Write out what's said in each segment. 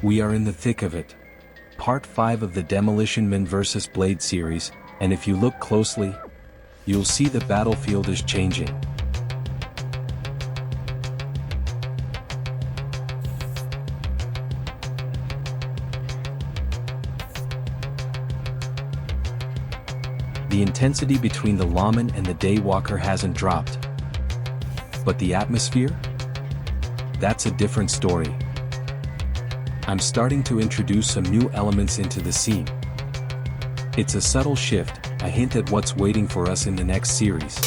We are in the thick of it. Part 5 of the Demolition Man vs. Blade series, and if you look closely, you'll see the battlefield is changing. The intensity between the lawman and the daywalker hasn't dropped. But the atmosphere? That's a different story. I'm starting to introduce some new elements into the scene. It's a subtle shift, a hint at what's waiting for us in the next series.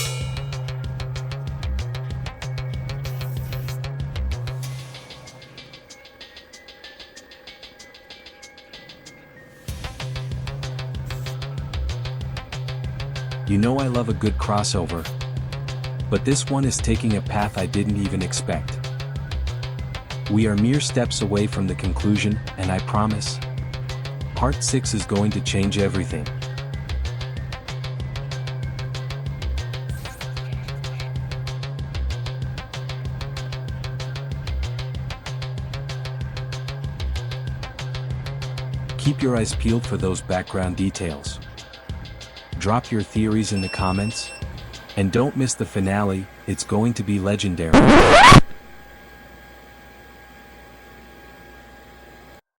You know I love a good crossover, but this one is taking a path I didn't even expect. We are mere steps away from the conclusion, and I promise, Part 6 is going to change everything. Keep your eyes peeled for those background details. Drop your theories in the comments, and don't miss the finale, it's going to be legendary.